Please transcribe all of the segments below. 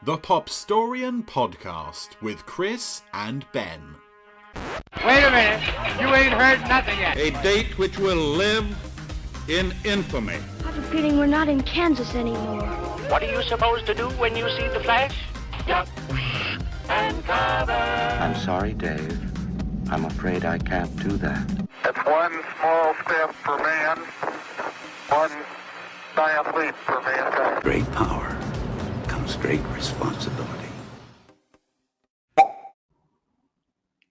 The Popstorian Podcast with Chris and Ben. Wait a minute, you ain't heard nothing yet. A date which will live in infamy. I have a feeling we're not in Kansas anymore. What are you supposed to do when you see the Flash? Duck and cover. I'm sorry, Dave. I'm afraid I can't do that. It's one small step for man, one giant leap for mankind. Great power comes great responsibility.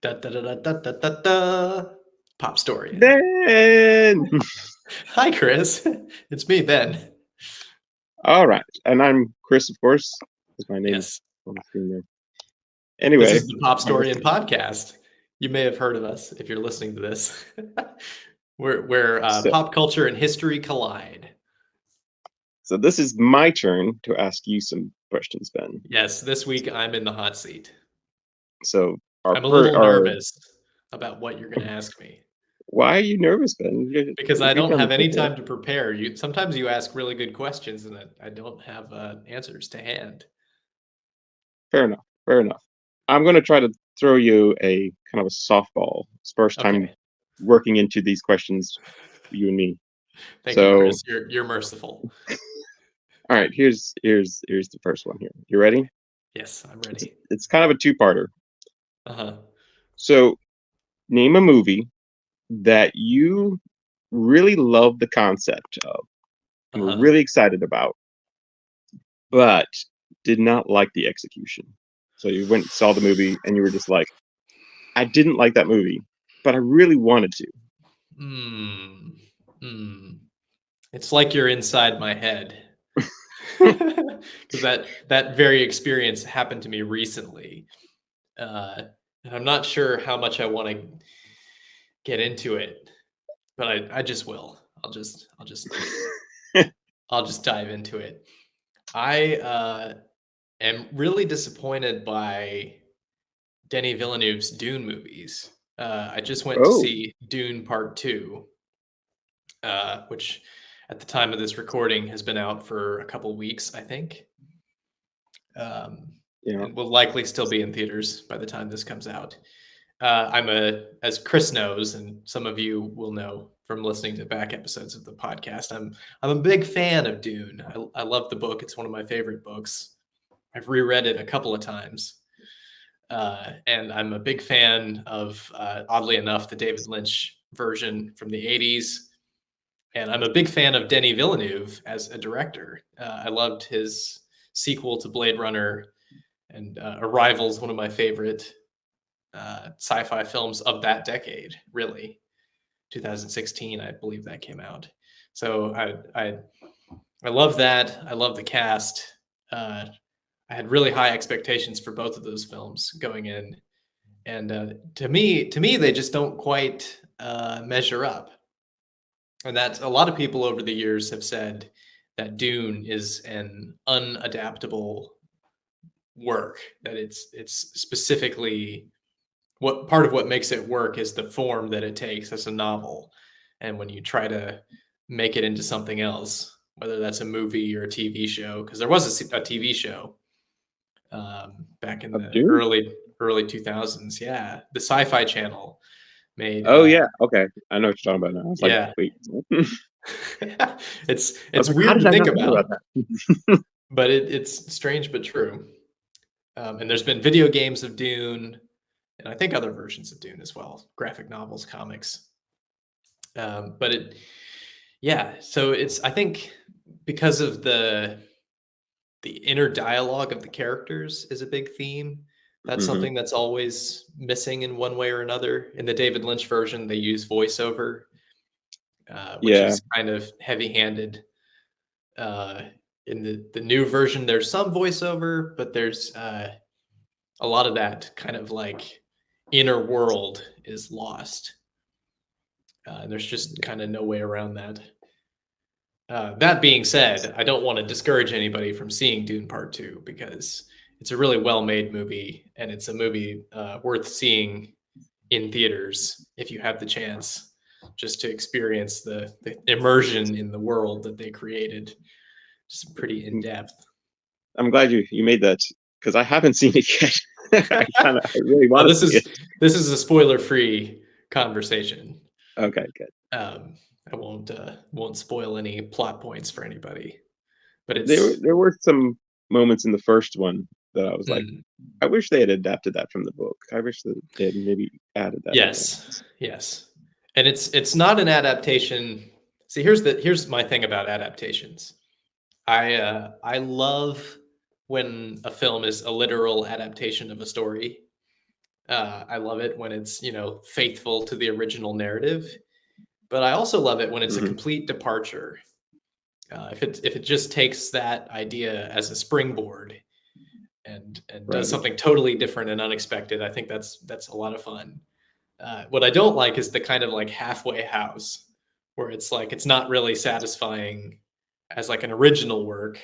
Da, da, da, da, da, da, da, da. Pop story. Ben! Hi, Chris. It's me, Ben. All right. And I'm Chris, of course. Is my name Yes. on the screen there. Anyway. This is the Pop Story and Podcast. You may have heard of us if you're listening to this. where pop culture and history collide. So this is my turn to ask you some questions, Ben. Yes, this week I'm in the hot seat. So I'm a little nervous about what you're going to ask me. Why are you nervous, Ben? Because I don't have any time to prepare. Sometimes you ask really good questions and I don't have answers to hand. Fair enough. Fair enough. I'm going to try to throw you a kind of a softball. It's first time working into these questions, you and me. Thank you, Chris. You're merciful. All right, here's the first one here. You ready? Yes, I'm ready. It's kind of a two-parter. Uh-huh. So, name a movie that you really love the concept of, and were really excited about, but did not like the execution. So you went and saw the movie, and you were just like, I didn't like that movie, but I really wanted to. It's like you're inside my head. Because that very experience happened to me recently. And I'm not sure how much I want to get into it, but I just will. I'll just dive into it. I am really disappointed by Denis Villeneuve's Dune movies. I just went to see Dune Part 2, which at the time of this recording has been out for a couple weeks, I think. And will likely still be in theaters by the time this comes out. As Chris knows, and some of you will know from listening to back episodes of the podcast, I'm a big fan of Dune. I love the book. It's one of my favorite books. I've reread it a couple of times. And I'm a big fan of, oddly enough, the David Lynch version from the 80s. And I'm a big fan of Denis Villeneuve as a director. I loved his sequel to Blade Runner, and Arrival's one of my favorite sci-fi films of that decade, really. 2016, I believe that came out. So I love that. I love the cast. I had really high expectations for both of those films going in. And to me, they just don't quite measure up. And that's a lot of people over the years have said that Dune is an unadaptable work, that it's specifically part of what makes it work is the form that it takes as a novel. And when you try to make it into something else, whether that's a movie or a TV show, because there was a TV show back in the early 2000s. Yeah, the Sci-Fi Channel made. Yeah, okay, I know what you're talking about now. I was like, wait. it's weird to think about that. But it's strange but true. And there's been video games of Dune, and I think other versions of Dune as well, graphic novels, comics. So I think because of the inner dialogue of the characters is a big theme. That's something that's always missing in one way or another. In the David Lynch version, they use voiceover, which is kind of heavy-handed. In the new version, there's some voiceover, but there's a lot of that kind of like inner world is lost. There's just kind of no way around that. That being said, I don't want to discourage anybody from seeing Dune Part 2 because it's a really well-made movie, and it's a movie worth seeing in theaters if you have the chance, just to experience the immersion in the world that they created. Just pretty in-depth. I'm glad you made that because I haven't seen it yet. I really Well, want to this see is this is a spoiler-free conversation. it. Okay, good. I won't spoil any plot points for anybody, but There were some moments in the first one that I was like, Mm, I wish they had adapted that from the book. I wish that they had maybe added that. yes, and it's not an adaptation. See, here's my thing about adaptations. I love when a film is a literal adaptation of a story. I love it when it's faithful to the original narrative, but I also love it when it's a Mhm. complete departure. If it just takes that idea as a springboard and Right. does something totally different and unexpected, I think that's a lot of fun. What I don't like is the kind of like halfway house where it's like it's not really satisfying as like an original work,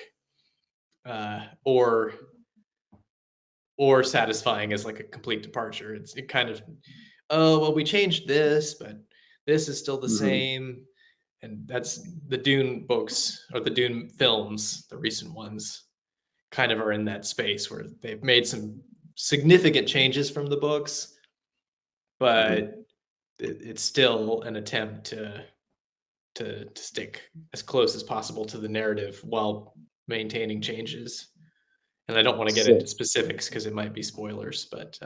or satisfying as like a complete departure. It kind of, oh well, we changed this, but this is still the Mhm. same. And that's the Dune books or the Dune films, the recent ones, kind of are in that space where they've made some significant changes from the books, but it's still an attempt to stick as close as possible to the narrative while maintaining changes. And I don't want to get So, into specifics because it might be spoilers, but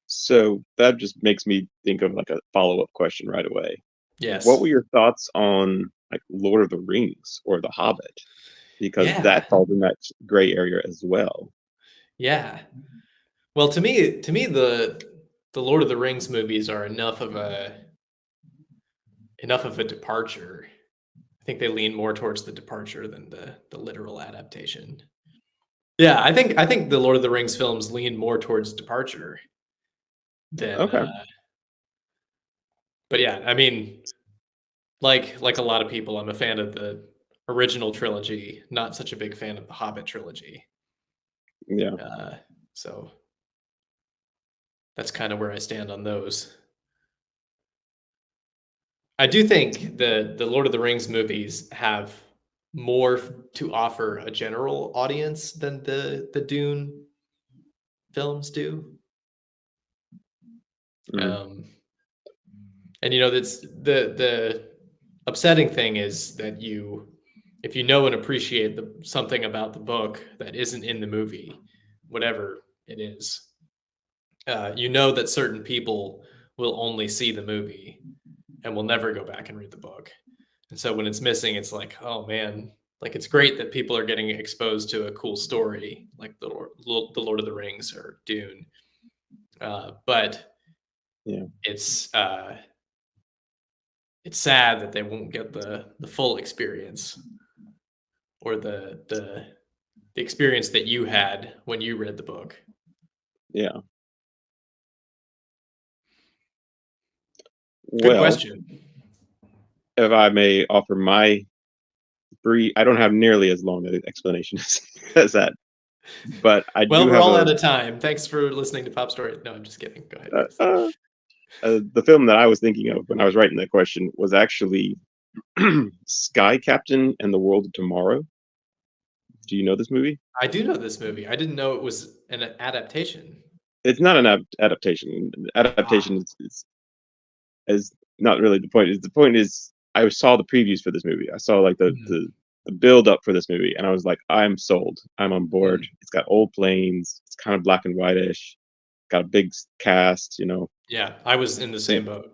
so that just makes me think of like a follow-up question right away. yes. What were your thoughts on like Lord of the Rings or The Hobbit? Because Yeah. that falls in that gray area as well. Yeah. Well, to me, the Lord of the Rings movies are enough of a departure. I think they lean more towards the departure than the literal adaptation. Yeah, I think the Lord of the Rings films lean more towards departure than. Okay. But yeah, I mean, like a lot of people, I'm a fan of the original trilogy, not such a big fan of the Hobbit trilogy. Yeah. So that's kind of where I stand on those. I do think the Lord of the Rings movies have more to offer a general audience than the Dune films do. Mhm. And that's the upsetting thing is that if you know and appreciate something about the book that isn't in the movie, whatever it is, that certain people will only see the movie and will never go back and read the book. And so when it's missing, it's like, oh man, like it's great that people are getting exposed to a cool story like the Lord of the Rings or Dune, but Yeah. it's sad that they won't get the full experience or the experience that you had when you read the book. Yeah. Good Well, question. if I may offer my brief, I don't have nearly as long an explanation as that, but I Well, do we're have all a out of time. Thanks for listening to Pop Story. No, I'm just kidding. Go ahead. uh, the film that I was thinking of when I was writing that question was actually Sky Captain and the World of Tomorrow. Do you know this movie? I do know this movie. I didn't know it was an adaptation. It's not an adaptation. Adaptation is not really the point. The point is, I saw the previews for this movie. I saw like the build up for this movie, and I was like, I'm sold. I'm on board. It's got old planes. It's kind of black and whitish. Got a big cast, Yeah, I was in the same boat.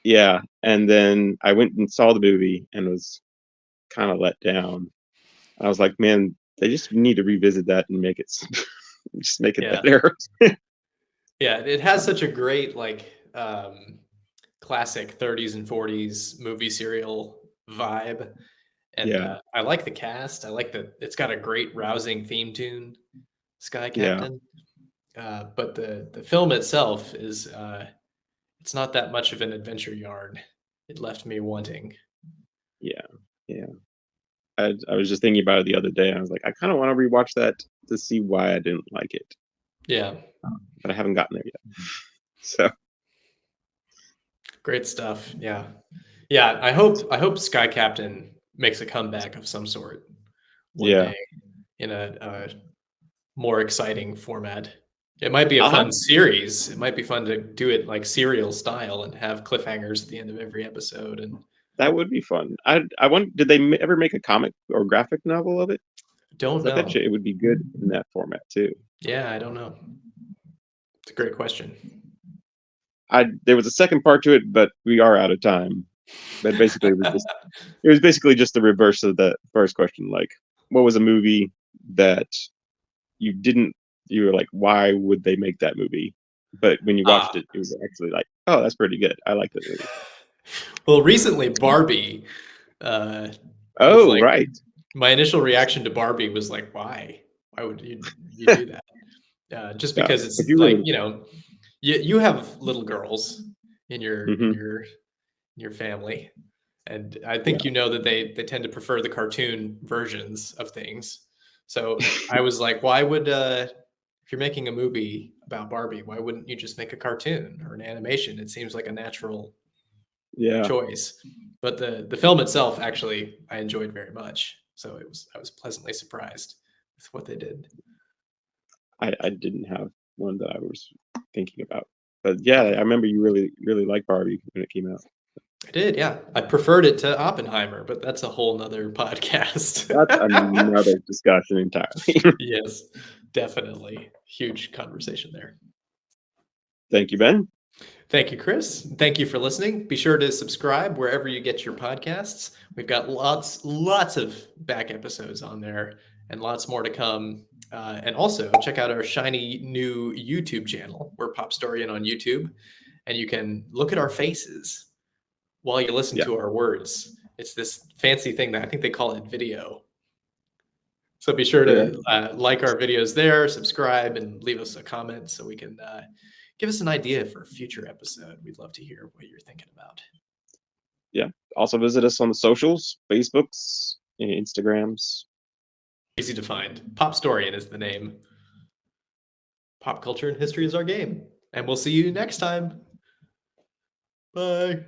Yeah, and then I went and saw the movie and was kind of let down. I was like, man, they just need to revisit that and make it just make it Yeah. better. Yeah, it has such a great classic 30s and 40s movie serial vibe. And Yeah. I like the cast. I like that it's got a great rousing theme tune, Sky Yeah. Captain. But the film itself is it's not that much of an adventure yarn. It left me wanting. Yeah. I was just thinking about it the other day. And I was like, I kind of want to rewatch that to see why I didn't like it, Yeah, but I haven't gotten there yet. So great stuff. Yeah. I hope Sky Captain makes a comeback of some sort one Yeah. day in a more exciting format. It might be a I'll fun have- series. It might be fun to do it like serial style and have cliffhangers at the end of every episode. And That would be fun. I want. Did they ever make a comic or graphic novel of it? don't 'Cause I know. bet you it would be good in that format too. Yeah, I don't know. It's a great question. There was a second part to it, but we are out of time. But basically, it was basically just the reverse of the first question. Like, what was a movie that you were like, why would they make that movie? But when you watched it, it was actually like, oh, that's pretty good. I like that movie. Well, recently Barbie. Oh, like- right. My initial reaction to Barbie was like, why? Why would you do that? Just Yeah, because it's if you like, really- you have little girls in your Mhm. in your family, and I think you know that they tend to prefer the cartoon versions of things. So I was like, why would if you're making a movie about Barbie, why wouldn't you just make a cartoon or an animation? It seems like a natural Yeah. choice. But the film itself, actually, I enjoyed very much. So I was pleasantly surprised with what they did. I didn't have one that I was thinking about. But yeah, I remember you really, really liked Barbie when it came out. I did, yeah. I preferred it to Oppenheimer, but that's a whole nother podcast. That's another discussion entirely. Yes, definitely. Huge conversation there. Thank you, Ben. Thank you, Chris. Thank you for listening. Be sure to subscribe wherever you get your podcasts. We've got lots of back episodes on there and lots more to come. And also check out our shiny new YouTube channel. We're Popstorian on YouTube, and you can look at our faces while you listen to our words. It's this fancy thing that I think they call it video. So be sure to like our videos there, subscribe, and leave us a comment so we can give us an idea for a future episode. We'd love to hear what you're thinking about. Yeah. Also visit us on the socials, Facebooks, and Instagrams. Easy to find. Popstorian is the name. Pop culture and history is our game. And we'll see you next time. Bye.